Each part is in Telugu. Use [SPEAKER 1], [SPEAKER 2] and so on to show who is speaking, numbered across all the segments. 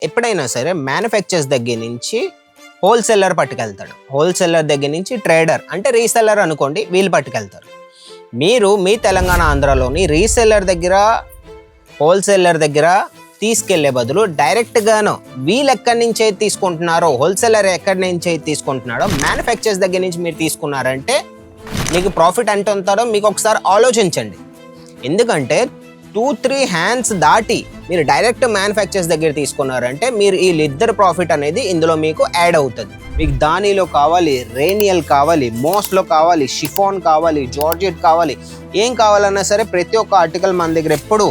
[SPEAKER 1] ఎప్పుడైనా సరే మ్యానుఫ్యాక్చర్స్ దగ్గర నుంచి హోల్సేలర్ పట్టుకెళ్తాడు. హోల్సేలర్ దగ్గర నుంచి ట్రేడర్ అంటే రీసెల్లర్ అనుకోండి, వీళ్ళు పట్టుకెళ్తారు. మీరు మీ తెలంగాణ ఆంధ్రాలోని రీసెల్లర్ దగ్గర హోల్సేలర్ దగ్గర తీసుకెళ్లే బదులు డైరెక్ట్గాను వీళ్ళు ఎక్కడి నుంచి అయితే తీసుకుంటున్నారో, హోల్సేలర్ ఎక్కడి నుంచి అయితే తీసుకుంటున్నాడో మ్యానుఫ్యాక్చర్స్ దగ్గర నుంచి మీరు తీసుకున్నారంటే మీకు ప్రాఫిట్ ఎంత ఉంటుందో మీకు ఒకసారి ఆలోచించండి. ఎందుకంటే 2-3 హ్యాండ్స్ దాటి మీరు డైరెక్ట్ మ్యానుఫ్యాక్చర్స్ దగ్గర తీసుకున్నారంటే మీరు వీళ్ళిద్దరు ప్రాఫిట్ అనేది ఇందులో మీకు యాడ్ అవుతుంది. మీకు దానిలో కావాలి, రేనియల్ కావాలి, మోస్లో కావాలి, షిఫాన్ కావాలి, జార్జెట్ కావాలి, ఏం కావాలన్నా సరే ప్రతి ఒక్క ఆర్టికల్ మన దగ్గర ఎప్పుడు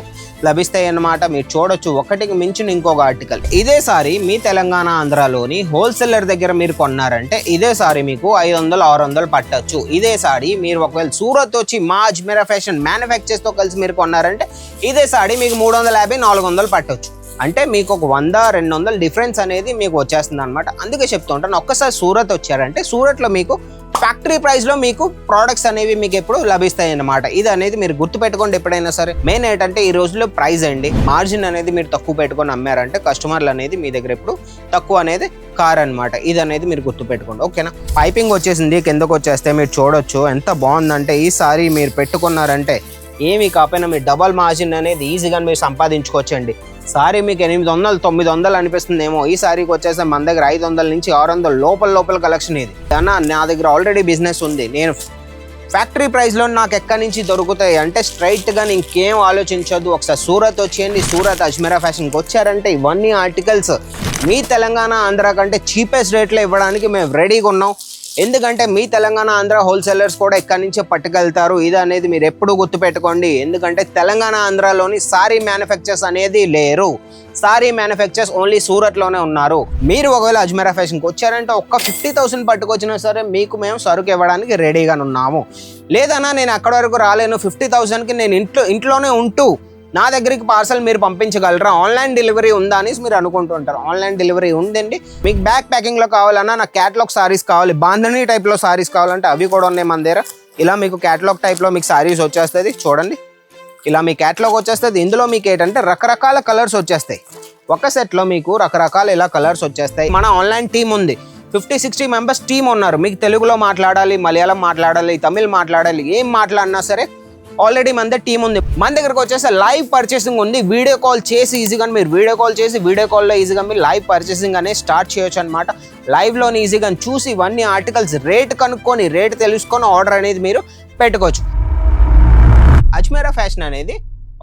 [SPEAKER 1] లభిస్తాయి అన్నమాట. మీరు చూడొచ్చు, ఒకటికి మించిన ఇంకొక ఆర్టికల్. ఇదేసారి మీ తెలంగాణ ఆంధ్రాలోని హోల్సేలర్ దగ్గర మీరు కొన్నారంటే ఇదేసారి మీకు 500-600 పట్టచ్చు. ఇదేసారి మీరు ఒకవేళ సూరత్ వచ్చి మా అజ్మీరా ఫ్యాషన్ మ్యానుఫ్యాక్చర్స్తో కలిసి మీరు కొన్నారంటే ఇదేసారి మీకు 350-400 పట్టొచ్చు. అంటే మీకు ఒక 100-200 డిఫరెన్స్ అనేది మీకు వచ్చేస్తుంది అనమాట. అందుకే చెప్తూ ఉంటాను, ఒక్కసారి సూరత్ వచ్చారంటే సూరత్లో మీకు ఫ్యాక్టరీ ప్రైస్లో మీకు ప్రోడక్ట్స్ అనేవి మీకు ఎప్పుడు లభిస్తాయి అన్నమాట. ఇది అనేది మీరు గుర్తుపెట్టుకోండి ఎప్పుడైనా సరే. మెయిన్ ఏంటంటే ఈ రోజుల్లో ప్రైస్ అండి, మార్జిన్ అనేది మీరు తక్కువ పెట్టుకొని అమ్మారంటే కస్టమర్లు అనేది మీ దగ్గర ఎప్పుడు తక్కువ అనేది కార్ అనమాట. ఇది అనేది మీరు గుర్తుపెట్టుకోండి, ఓకేనా. పైపింగ్ వచ్చేసింది, కిందకు వచ్చేస్తే మీరు చూడొచ్చు ఎంత బాగుందంటే. ఈసారి మీరు పెట్టుకున్నారంటే ఏమి కాకపోయినా మీరు డబల్ మార్జిన్ అనేది ఈజీగా మీరు సంపాదించుకోవచ్చండి. సారీ మీకు 800-900 అనిపిస్తుందేమో, ఈ సారీకి వచ్చేస్తే మన దగ్గర 500-600 లోపల కలెక్షన్. ఇది అన్న నా దగ్గర ఆల్రెడీ బిజినెస్ ఉంది, నేను ఫ్యాక్టరీ ప్రైస్లో నాకు ఎక్కడి నుంచి దొరుకుతాయి అంటే స్ట్రైట్గా ఇంకేం ఆలోచించొద్దు, ఒకసారి సూరత్ వచ్చేయండి. సూరత్ అజ్మీరా ఫ్యాషన్కి వచ్చారంటే ఇవన్నీ ఆర్టికల్స్ మీ తెలంగాణ ఆంధ్ర కంటే చీపెస్ట్ రేట్లో ఇవ్వడానికి మేము రెడీగా ఉన్నాం. ఎందుకంటే మీ తెలంగాణ ఆంధ్ర హోల్సేలర్స్ కూడా ఎక్కడి నుంచే పట్టుకెళ్తారు. ఇది అనేది మీరు ఎప్పుడు గుర్తుపెట్టుకోండి. ఎందుకంటే తెలంగాణ ఆంధ్రాలోని సారీ మ్యానుఫ్యాక్చర్స్ అనేది లేరు. సారీ మ్యానుఫ్యాక్చర్స్ ఓన్లీ సూరత్లోనే ఉన్నారు. మీరు ఒకవేళ అజ్మీరా ఫ్యాషన్కి వచ్చారంటే ఒక్క 50,000 పట్టుకొచ్చినా సరే మీకు మేము సరుకు ఇవ్వడానికి రెడీగా ఉన్నాము. లేదన్నా నేను అక్కడి వరకు రాలేను, 50,000కి నేను ఇంట్లోనే ఉంటూ నా దగ్గరికి పార్సల్ మీరు పంపించగలరా, ఆన్లైన్ డెలివరీ ఉందా అని మీరు అనుకుంటుంటారు. ఆన్లైన్ డెలివరీ ఉందండి. మీకు బ్యాక్ ప్యాకింగ్లో కావాలన్నా నాకు క్యాటలాగ్ సారీస్ కావాలి, బాంధనీ టైప్లో సారీస్ కావాలంటే అవి కూడా ఉన్నాయి మన దగ్గర. ఇలా మీకు క్యాటలాగ్ టైప్లో మీకు సారీస్ వచ్చేస్తుంది. చూడండి, ఇలా మీ క్యాటలాగ్ వచ్చేస్తుంది. ఇందులో మీకు ఏంటంటే రకరకాల కలర్స్ వచ్చేస్తాయి. ఒక సెట్లో మీకు రకరకాల ఇలా కలర్స్ వచ్చేస్తాయి. మన ఆన్లైన్ టీం ఉంది, 50-60 మెంబర్స్ టీం ఉన్నారు. మీకు తెలుగులో మాట్లాడాలి, మలయాళం మాట్లాడాలి, తమిళ్ మాట్లాడాలి, ఏం మాట్లాడినా సరే ఆల్రెడీ మన దగ్గర టీం ఉంది. మన దగ్గరకు వచ్చేసి లైవ్ పర్చేసింగ్ ఉంది. వీడియో కాల్ చేసి ఈజీగా మీరు వీడియో కాల్లో ఈజీగా మీరు లైవ్ పర్చేసింగ్ అనేది స్టార్ట్ చేయొచ్చు అనమాట. లైవ్లోని ఈజీగా చూసి ఇవన్నీ ఆర్టికల్స్ రేట్ కనుక్కొని, రేట్ తెలుసుకొని ఆర్డర్ అనేది మీరు పెట్టుకోవచ్చు. అజ్మీరా ఫ్యాషన్ అనేది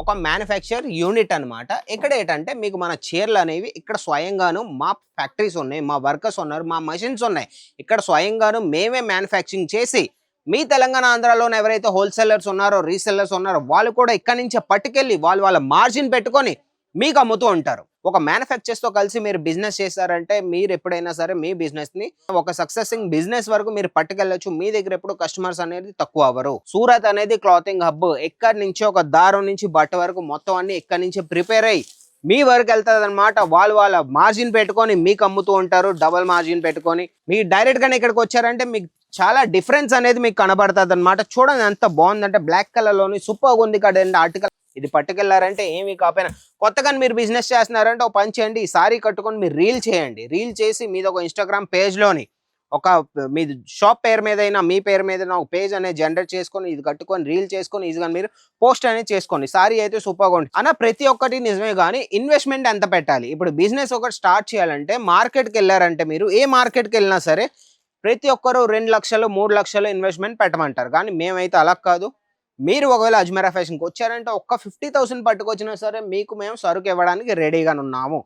[SPEAKER 1] ఒక మ్యానుఫ్యాక్చర్ యూనిట్ అనమాట. ఇక్కడ ఏంటంటే మీకు మన చీరలు అనేవి ఇక్కడ స్వయంగాను మా ఫ్యాక్టరీస్ ఉన్నాయి, మా వర్కర్స్ ఉన్నారు, మా మెషిన్స్ ఉన్నాయి. ఇక్కడ స్వయంగాను మేమే మ్యానుఫ్యాక్చరింగ్ చేసి మీ తెలంగాణ ఆంధ్రాలోనే ఎవరైతే హోల్సేలర్స్ ఉన్నారో, రీసెల్లర్స్ ఉన్నారో వాళ్ళు కూడా ఇక్కడి నుంచే పట్టుకెళ్ళి వాళ్ళ మార్జిన్ పెట్టుకొని మీకు అమ్ముతూ ఉంటారు. ఒక మ్యానుఫ్యాక్చర్స్తో కలిసి మీరు బిజినెస్ చేశారంటే మీరు ఎప్పుడైనా సరే మీ బిజినెస్ని ఒక సక్సెసింగ్ బిజినెస్ వరకు మీరు పట్టుకెళ్ళచ్చు. మీ దగ్గర ఎప్పుడు కస్టమర్స్ అనేది తక్కువ అవ్వరు. సూరత్ అనేది క్లాతింగ్ హబ్. ఎక్కడి నుంచి ఒక దారం నుంచి బట్ట వరకు మొత్తం అన్ని ఎక్కడి నుంచి ప్రిపేర్ అయ్యి మీ వరకు వెళ్తుంది అనమాట. వాళ్ళ మార్జిన్ పెట్టుకొని మీకు అమ్ముతూ ఉంటారు, డబల్ మార్జిన్ పెట్టుకొని. మీ డైరెక్ట్గానే ఇక్కడికి వచ్చారంటే మీకు చాలా డిఫరెన్స్ అనేది మీకు కనబడుతుంది అనమాట. చూడండి ఎంత బాగుందంటే, బ్లాక్ కలర్లోని సూపర్గా ఉంది కదండి ఆర్టికల్. ఇది పట్టుకెళ్ళారంటే ఏమీ కాకపోయినా కొత్తగా మీరు బిజినెస్ చేస్తున్నారంటే ఒక పని చేయండి, ఈ సారీ కట్టుకొని మీరు రీల్ చేయండి. రీల్ చేసి మీద ఒక ఇన్స్టాగ్రామ్ పేజ్లోని ఒక మీ షాప్ పేరు మీదైనా మీ పేరు మీద ఒక పేజ్ అనేది జనరేట్ చేసుకొని ఇది కట్టుకొని రీల్ చేసుకొని ఈజీగా మీరు పోస్ట్ అనేది చేసుకోండి. సారీ అయితే సూపర్గా ఉంటుంది అన్న. ప్రతి ఒక్కటి నిజమే, కానీ ఇన్వెస్ట్మెంట్ ఎంత పెట్టాలి. ఇప్పుడు బిజినెస్ ఒకటి స్టార్ట్ చేయాలంటే మార్కెట్కి వెళ్ళారంటే మీరు ఏ మార్కెట్కి వెళ్ళినా సరే ప్రతి ఒక్కరు 2 లక్షలు 3 లక్షలు ఇన్వెస్ట్మెంట్ పెట్టమంటారు. కానీ మేమైతే అలా కాదు. మీరు ఒకవేళ అజ్మీరా ఫ్యాషన్కి వచ్చారంటే ఒక్క 50,000 పట్టుకొచ్చినా సరే మీకు మేము సరుకు ఇవ్వడానికి రెడీగా ఉన్నాము.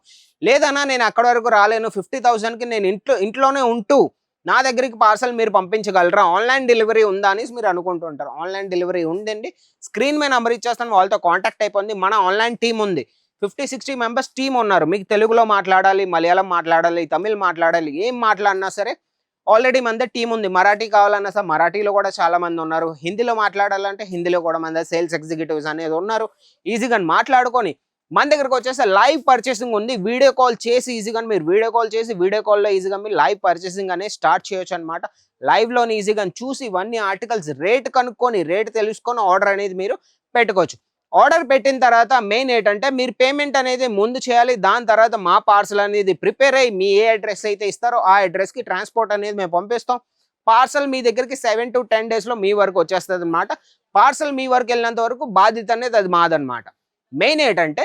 [SPEAKER 1] లేదన్నా నేను అక్కడి వరకు రాలేను, 50,000కి నేను ఇంట్లోనే ఉంటూ నా దగ్గరికి పార్సల్ మీరు పంపించగలరా, ఆన్లైన్ డెలివరీ ఉందా అని మీరు అనుకుంటుంటారు. ఆన్లైన్ డెలివరీ ఉందండి. స్క్రీన్ మీద నెంబర్ ఇచ్చేస్తాను, వాళ్ళతో కాంటాక్ట్ అయిపోయింది. మన ఆన్లైన్ టీం ఉంది, 50-60 మెంబర్స్ టీం ఉన్నారు. మీకు తెలుగులో మాట్లాడాలి, మలయాళం మాట్లాడాలి, తమిళ్ మాట్లాడాలి, ఏం మాట్లాడినా సరే ఆల్రెడీ మన దగ్గర టీం ఉంది. మరాఠీ కావాలన్నా సార్ మరాఠీలో కూడా చాలా మంది ఉన్నారు. హిందీలో మాట్లాడాలంటే హిందీలో కూడా మన దగ్గర సేల్స్ ఎగ్జిక్యూటివ్స్ అనేది ఉన్నారు. ఈజీగా మాట్లాడుకొని మన దగ్గరకు వచ్చేసి లైవ్ పర్చేసింగ్ ఉంది. వీడియో కాల్ చేసి ఈజీగా మీరు వీడియో కాల్లో ఈజీగా మీరు లైవ్ పర్చేసింగ్ అనేది స్టార్ట్ చేయొచ్చు అనమాట. లైవ్లోని ఈజీగా చూసి ఇవన్నీ ఆర్టికల్స్ రేట్ కనుక్కొని, రేట్ తెలుసుకొని ఆర్డర్ అనేది మీరు పెట్టుకోవచ్చు. ఆర్డర్ పెట్టిన తర్వాత మెయిన్ ఏంటంటే మీరు పేమెంట్ అనేది ముందు చేయాలి. దాని తర్వాత మా పార్సల్ అనేది ప్రిపేర్ అయ్యి మీ ఏ అడ్రస్ అయితే ఇస్తారో ఆ అడ్రస్కి ట్రాన్స్పోర్ట్ అనేది మేము పంపిస్తాం. పార్సల్ మీ దగ్గరికి 7 to 10 డేస్లో మీ వరకు వచ్చేస్తుంది అనమాట. పార్సల్ మీ వరకు వెళ్ళినంత వరకు బాధ్యత అనేది అది మాదనమాట. మెయిన్ ఏంటంటే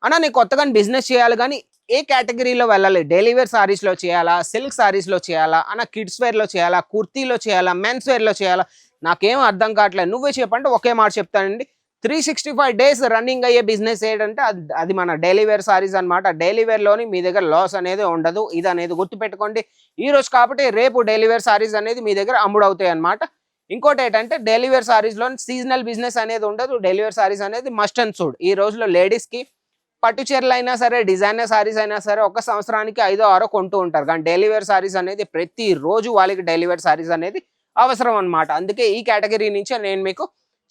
[SPEAKER 1] అన్న నేను కొత్తగా బిజినెస్ చేయాలి కానీ ఏ కేటగిరీలో వెళ్ళాలి, డైలీ వేర్ సారీస్లో చేయాలా, సిల్క్ సారీస్లో చేయాలా, అన్న కిడ్స్ వేర్లో చేయాలా, కుర్తీలో చేయాలా, మెన్స్ వేర్లో చేయాలా, నాకేం అర్థం కావట్లేదు, నువ్వే చెప్పంటే ఒకే మాట చెప్తానండి. 365 డేస్ రన్నింగ్ అయ్యే బిజినెస్ ఏంటంటే అది మన డైలీ వేర్ సారీస్ అనమాట. డైలీ వేర్లోని మీ దగ్గర లాస్ అనేది ఉండదు. ఇది అనేది గుర్తుపెట్టుకోండి. ఈ రోజు కాబట్టి రేపు డైలీ వేర్ సారీస్ అనేది మీ దగ్గర అమ్ముడవుతాయి అనమాట. ఇంకోటి ఏంటంటే డైలీ వేర్ సారీస్లో సీజనల్ బిజినెస్ అనేది ఉండదు. డైలీ వేర్ సారీస్ అనేది మస్ట్ అండ్ షుడ్. ఈ రోజులో లేడీస్కి పట్టు చీరలు అయినా సరే, డిజైనర్ సారీస్ అయినా సరే ఒక సంవత్సరానికి 5-6 కొంటూ ఉంటారు. కానీ డైలీ వేర్ సారీస్ అనేది ప్రతిరోజు వాళ్ళకి డైలీ వేర్ సారీస్ అనేది అవసరం అనమాట. అందుకే ఈ కేటగిరీ నుంచే నేను మీకు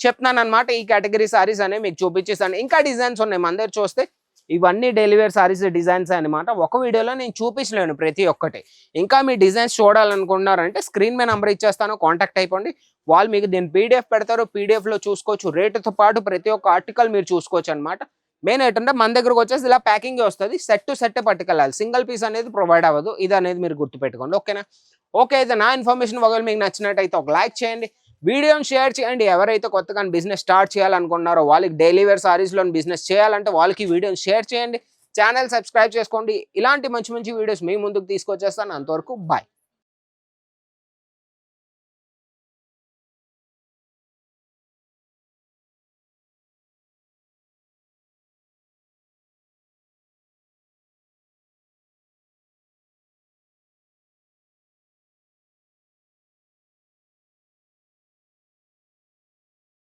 [SPEAKER 1] చెప్తున్నాను అనమాట. ఈ కేటగిరీ సారీస్ అనేవి మీకు చూపించేస్తాను. ఇంకా డిజైన్స్ ఉన్నాయి మన దగ్గర చూస్తే. ఇవన్నీ డైలీ వేర్ సారీస్ డిజైన్స్ అనమాట. ఒక వీడియోలో నేను చూపించలేను ప్రతి ఒక్కటి. ఇంకా మీ డిజైన్స్ చూడాలనుకుంటున్నారంటే స్క్రీన్ మీద నెంబర్ ఇచ్చేస్తాను, కాంటాక్ట్ అయిపోండి. వాళ్ళు మీకు దీని పీడిఎఫ్ పెడతారు, పీడిఎఫ్లో చూసుకోవచ్చు. రేటుతో పాటు ప్రతి ఒక్క ఆర్టికల్ మీరు చూసుకోవచ్చు అనమాట. మెయిన్ ఏంటంటే మన దగ్గరకు వచ్చేసి ఇలా ప్యాకింగ్ వస్తుంది. సెట్ టు సెట్ పట్టుకెళ్ళాలి, సింగిల్ పీస్ అనేది ప్రొవైడ్ అవ్వదు. ఇది అనేది మీరు గుర్తుపెట్టుకోండి. ఓకేనా? ఓకే, అయితే నా ఇన్ఫర్మేషన్ ఒకవేళ మీకు నచ్చినట్టయితే ఒక లైక్ చేయండి, వీడియోని షేర్ చేయండి. ఎవరైతే కొత్తగా బిజినెస్ స్టార్ట్ చేయాలనుకున్నారో వాళ్ళకి డైలీ వేర్ సారీస్లో బిజినెస్ చేయాలంటే వాళ్ళకి వీడియోని షేర్ చేయండి. ఛానల్ సబ్స్క్రైబ్ చేసుకోండి. ఇలాంటి మంచి మంచి వీడియోస్ మీ ముందుకు తీసుకొచ్చేస్తాను. అంతవరకు బాయ్.